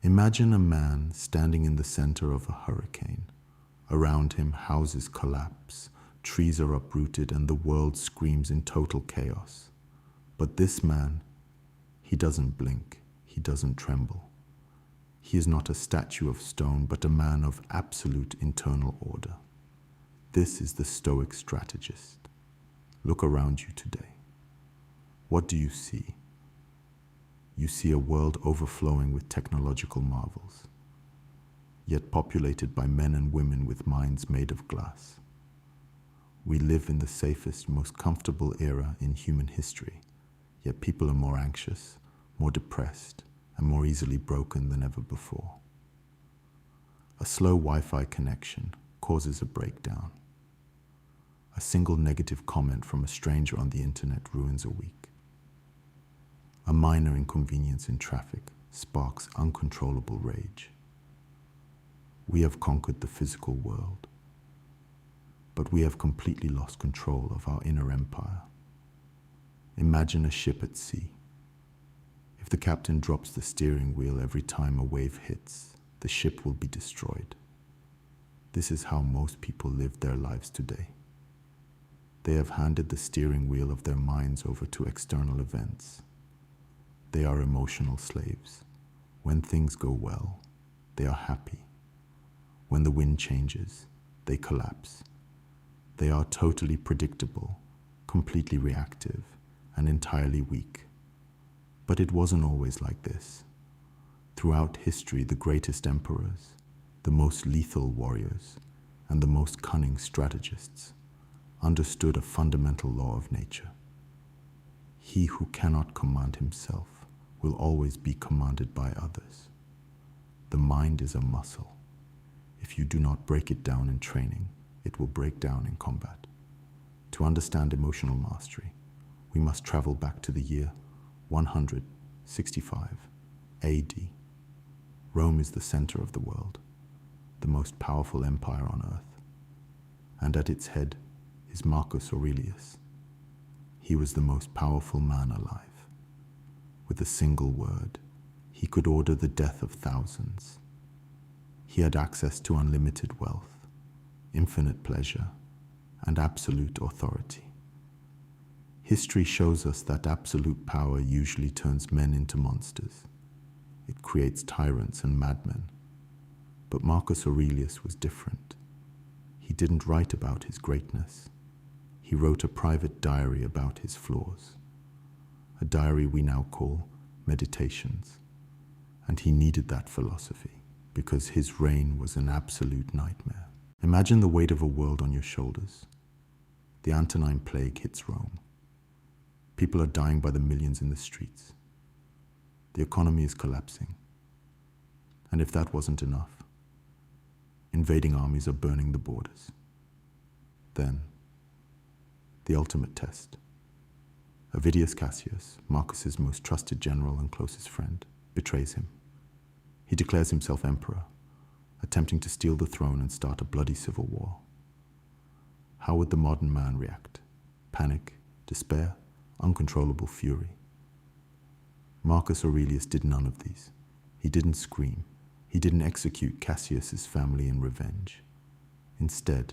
Imagine a man standing in the center of a hurricane. Around him, houses collapse, trees are uprooted, and the world screams in total chaos. But this man, he doesn't blink, he doesn't tremble. He is not a statue of stone, but a man of absolute internal order. This is the Stoic Strategist. Look around you today. What do you see? You see a world overflowing with technological marvels, yet populated by men and women with minds made of glass. We live in the safest, most comfortable era in human history, yet people are more anxious, more depressed, and more easily broken than ever before. A slow Wi-Fi connection causes a breakdown. A single negative comment from a stranger on the internet ruins a week. A minor inconvenience in traffic sparks uncontrollable rage. We have conquered the physical world, but we have completely lost control of our inner empire. Imagine a ship at sea. If the captain drops the steering wheel every time a wave hits, the ship will be destroyed. This is how most people live their lives today. They have handed the steering wheel of their minds over to external events. They are emotional slaves. When things go well, they are happy. When the wind changes, they collapse. They are totally predictable, completely reactive, and entirely weak. But it wasn't always like this. Throughout history, the greatest emperors, the most lethal warriors, and the most cunning strategists understood a fundamental law of nature. He who cannot command himself will always be commanded by others. The mind is a muscle. If you do not break it down in training, it will break down in combat. To understand emotional mastery, we must travel back to the year 165 AD. Rome is the center of the world, the most powerful empire on earth, and at its head is Marcus Aurelius. He was the most powerful man alive. With a single word, he could order the death of thousands. He had access to unlimited wealth, infinite pleasure, and absolute authority. History shows us that absolute power usually turns men into monsters. It creates tyrants and madmen. But Marcus Aurelius was different. He didn't write about his greatness. He wrote a private diary about his flaws. A diary we now call Meditations. And he needed that philosophy because his reign was an absolute nightmare. Imagine the weight of a world on your shoulders. The Antonine Plague hits Rome. People are dying by the millions in the streets. The economy is collapsing. And if that wasn't enough, invading armies are burning the borders. Then, the ultimate test. Avidius Cassius, Marcus's most trusted general and closest friend, betrays him. He declares himself emperor, attempting to steal the throne and start a bloody civil war. How would the modern man react? Panic, despair, uncontrollable fury. Marcus Aurelius did none of these. He didn't scream. He didn't execute Cassius's family in revenge. Instead,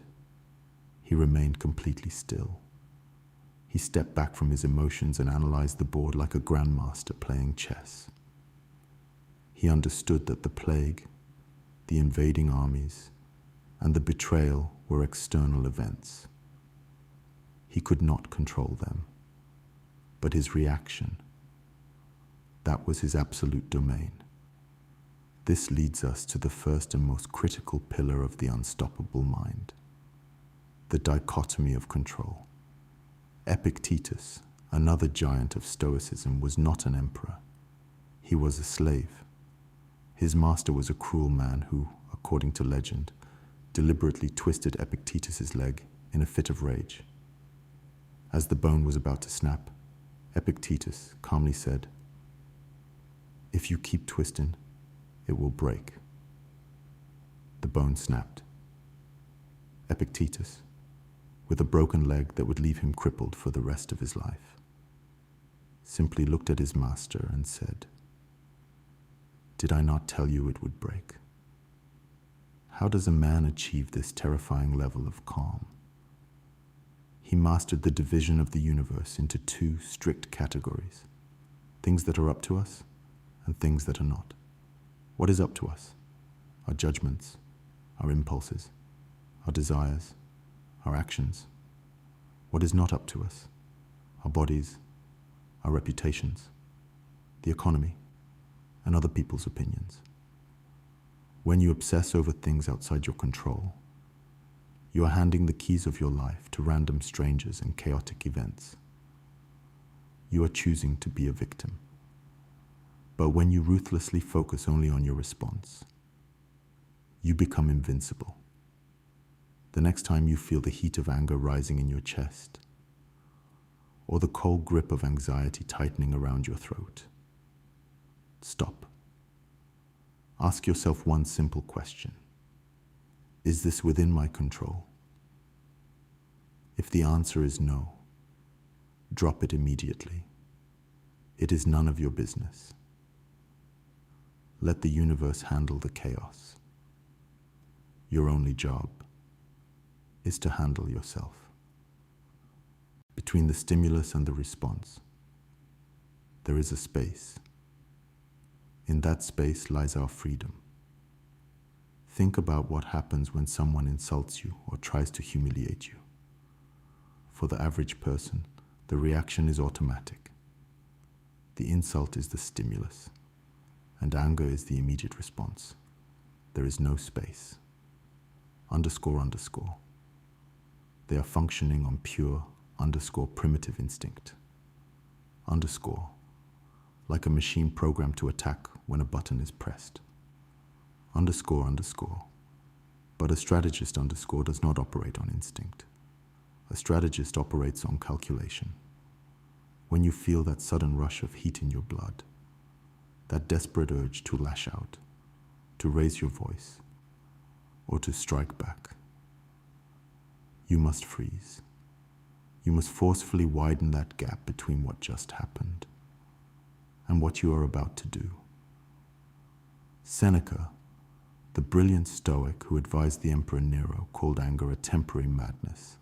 he remained completely still. He stepped back from his emotions and analyzed the board like a grandmaster playing chess. He understood that the plague, the invading armies, and the betrayal were external events. He could not control them, but his reaction, that was his absolute domain. This leads us to the first and most critical pillar of the unstoppable mind, the dichotomy of control. Epictetus, another giant of Stoicism, was not an emperor. He was a slave. His master was a cruel man who, according to legend, deliberately twisted Epictetus's leg in a fit of rage. As the bone was about to snap, Epictetus calmly said, "If you keep twisting, it will break." The bone snapped. Epictetus, with a broken leg that would leave him crippled for the rest of his life, simply looked at his master and said, Did I not tell you it would break? How does a man achieve this terrifying level of calm? He mastered the division of the universe into two strict categories: things that are up to us and things that are not. What is up to us? Our judgments, our impulses, our desires, our actions. What is not up to us? Our bodies, our reputations, the economy, and other people's opinions. When you obsess over things outside your control, you are handing the keys of your life to random strangers and chaotic events. You are choosing to be a victim. But when you ruthlessly focus only on your response, you become invincible. The next time you feel the heat of anger rising in your chest, or the cold grip of anxiety tightening around your throat, stop. Ask yourself one simple question: is this within my control? If the answer is no, drop it immediately. It is none of your business. Let the universe handle the chaos. Your only job is to handle yourself. Between the stimulus and the response, there is a space. In that space lies our freedom. Think about what happens when someone insults you or tries to humiliate you. For the average person, the reaction is automatic. The insult is the stimulus, and anger is the immediate response. There is no space. Underscore, underscore. They are functioning on pure, underscore, primitive instinct. Underscore, like a machine programmed to attack when a button is pressed. Underscore, underscore. But a strategist, underscore, does not operate on instinct. A strategist operates on calculation. When you feel that sudden rush of heat in your blood, that desperate urge to lash out, to raise your voice, or to strike back, you must freeze. You must forcefully widen that gap between what just happened and what you are about to do. Seneca, the brilliant Stoic who advised the Emperor Nero, called anger a temporary madness.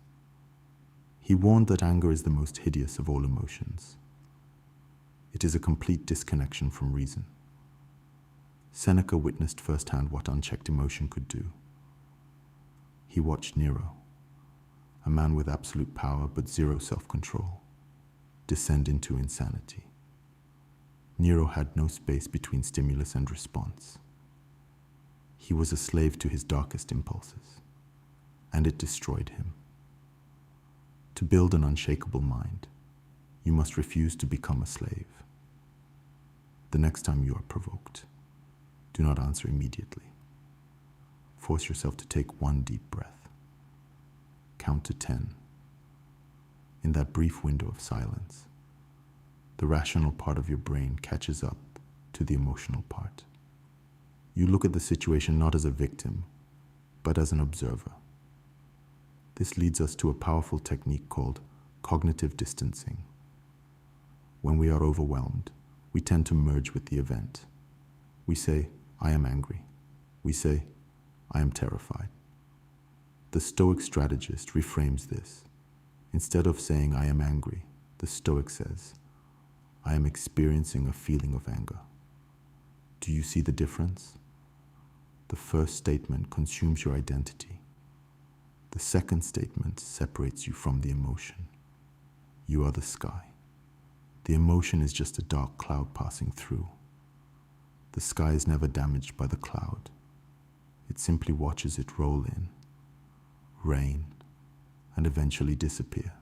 He warned that anger is the most hideous of all emotions. It is a complete disconnection from reason. Seneca witnessed firsthand what unchecked emotion could do. He watched Nero, a man with absolute power but zero self-control, descend into insanity. Nero had no space between stimulus and response. He was a slave to his darkest impulses, and it destroyed him. To build an unshakable mind, you must refuse to become a slave. The next time you are provoked, do not answer immediately. Force yourself to take one deep breath. Count to 10. In that brief window of silence, the rational part of your brain catches up to the emotional part. You look at the situation not as a victim, but as an observer. This leads us to a powerful technique called cognitive distancing. When we are overwhelmed, we tend to merge with the event. We say, I am angry. We say, I am terrified. The Stoic Strategist reframes this. Instead of saying, I am angry, the Stoic says, I am experiencing a feeling of anger. Do you see the difference? The first statement consumes your identity. The second statement separates you from the emotion. You are the sky. The emotion is just a dark cloud passing through. The sky is never damaged by the cloud. It simply watches it roll in, rain, and eventually disappear.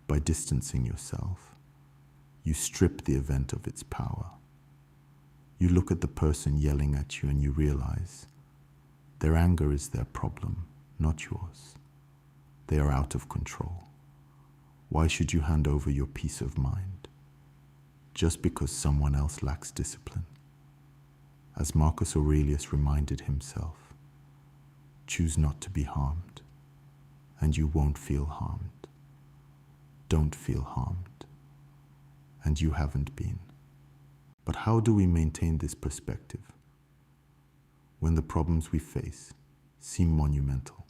By distancing yourself, you strip the event of its power. You look at the person yelling at you and you realize their anger is their problem, not yours. They are out of control. Why should you hand over your peace of mind just because someone else lacks discipline? As Marcus Aurelius reminded himself, choose not to be harmed, and you won't feel harmed. Don't feel harmed, and you haven't been. But how do we maintain this perspective when the problems we face seem monumental?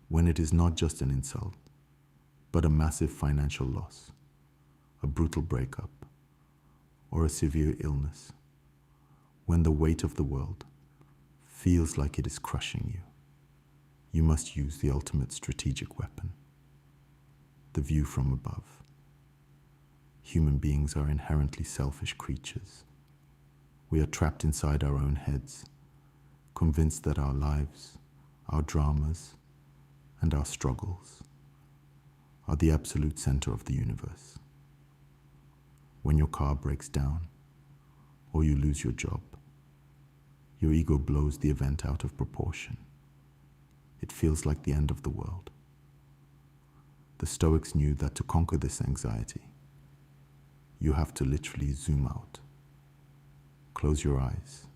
When it is not just an insult, but a massive financial loss, a brutal breakup, or a severe illness? When the weight of the world feels like it is crushing you, you must use the ultimate strategic weapon, the view from above. Human beings are inherently selfish creatures. We are trapped inside our own heads, convinced that our lives, our dramas, and our struggles are the absolute center of the universe. When your car breaks down, or you lose your job, your ego blows the event out of proportion. It feels like the end of the world. The Stoics knew that to conquer this anxiety, you have to literally zoom out. Close your eyes.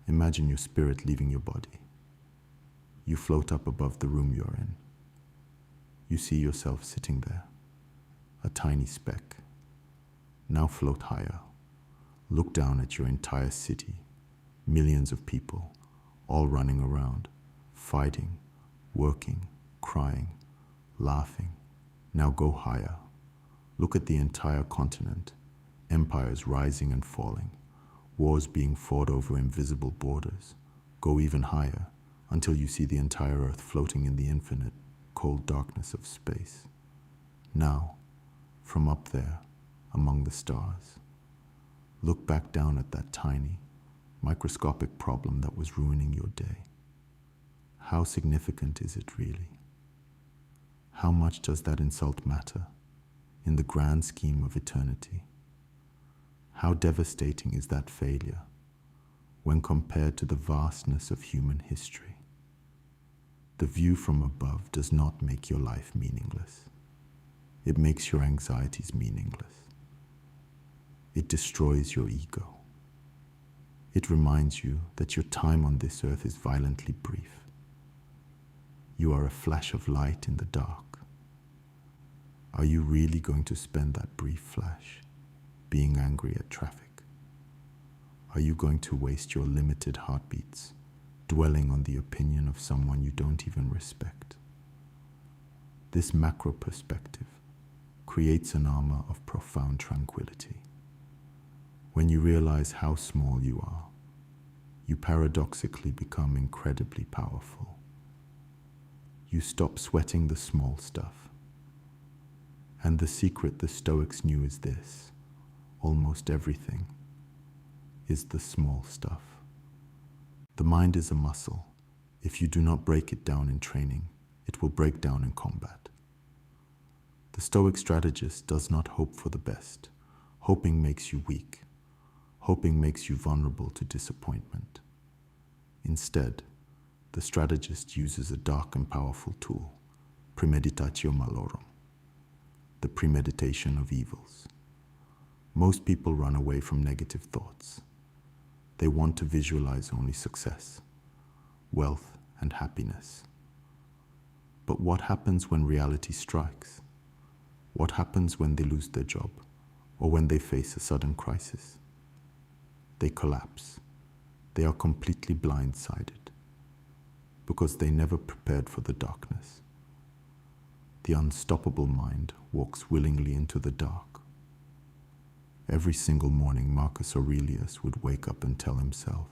Imagine your spirit leaving your body. You float up above the room you're in. You see yourself sitting there, a tiny speck. Now float higher. Look down at your entire city, millions of people, all running around, fighting, working, crying, laughing. Now go higher. Look at the entire continent, empires rising and falling, wars being fought over invisible borders. Go even higher until you see the entire earth floating in the infinite, cold darkness of space. Now, from up there, among the stars, look back down at that tiny, microscopic problem that was ruining your day. How significant is it really? How much does that insult matter in the grand scheme of eternity? How devastating is that failure when compared to the vastness of human history? The view from above does not make your life meaningless. It makes your anxieties meaningless. It destroys your ego. It reminds you that your time on this earth is violently brief. You are a flash of light in the dark. Are you really going to spend that brief flash being angry at traffic? Are you going to waste your limited heartbeats dwelling on the opinion of someone you don't even respect? This macro perspective creates an armor of profound tranquility. When you realize how small you are, you paradoxically become incredibly powerful. You stop sweating the small stuff. And the secret the Stoics knew is this: almost everything is the small stuff. The mind is a muscle. If you do not break it down in training, it will break down in combat. The Stoic strategist does not hope for the best. Hoping makes you weak. Hoping makes you vulnerable to disappointment. Instead, the strategist uses a dark and powerful tool, premeditatio malorum, the premeditation of evils. Most people run away from negative thoughts. They want to visualize only success, wealth, and happiness. But what happens when reality strikes? What happens when they lose their job, or when they face a sudden crisis? They collapse. They are completely blindsided, because they never prepared for the darkness. The unstoppable mind walks willingly into the dark. Every single morning, Marcus Aurelius would wake up and tell himself,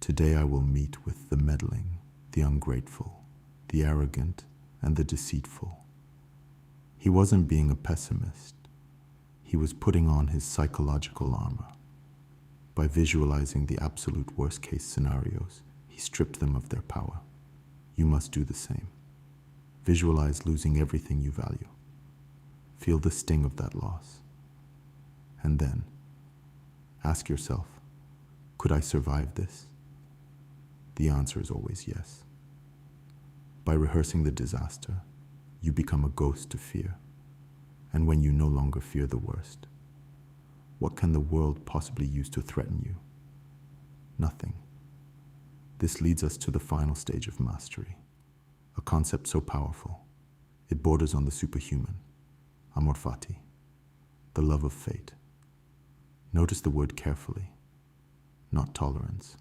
"Today I will meet with the meddling, the ungrateful, the arrogant, and the deceitful." He wasn't being a pessimist. He was putting on his psychological armor. By visualizing the absolute worst-case scenarios, he stripped them of their power. You must do the same. Visualize losing everything you value. Feel the sting of that loss. And then, ask yourself, could I survive this? The answer is always yes. By rehearsing the disaster, you become a ghost to fear. And when you no longer fear the worst, what can the world possibly use to threaten you? Nothing. This leads us to the final stage of mastery, a concept so powerful, it borders on the superhuman, Amor Fati, the love of fate. Notice the word carefully. Not tolerance,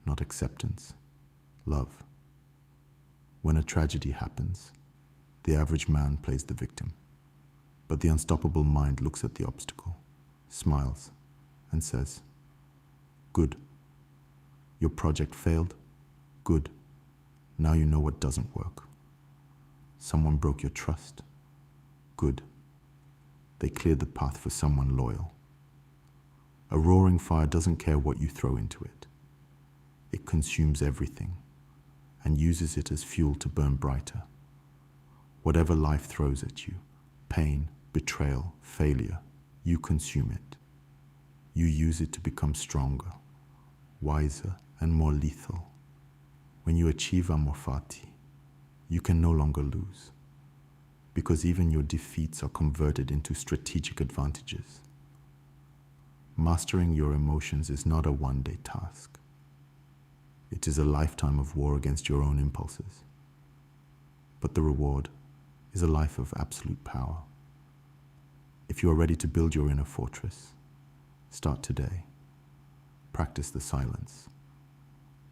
not acceptance, love. When a tragedy happens, the average man plays the victim, but the unstoppable mind looks at the obstacle, smiles, and says, "Good. Your project failed? Good. Now you know what doesn't work. Someone broke your trust? Good. They cleared the path for someone loyal." A roaring fire doesn't care what you throw into it. It consumes everything and uses it as fuel to burn brighter. Whatever life throws at you, pain, betrayal, failure, you consume it. You use it to become stronger, wiser, and more lethal. When you achieve Amor Fati, you can no longer lose, because even your defeats are converted into strategic advantages. Mastering your emotions is not a one-day task. It is a lifetime of war against your own impulses. But the reward is a life of absolute power. If you are ready to build your inner fortress, start today. Practice the silence.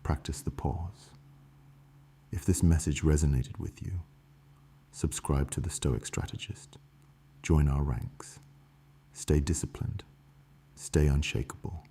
Practice the pause. If this message resonated with you, subscribe to the Stoic Strategist. Join our ranks. Stay disciplined. Stay unshakable.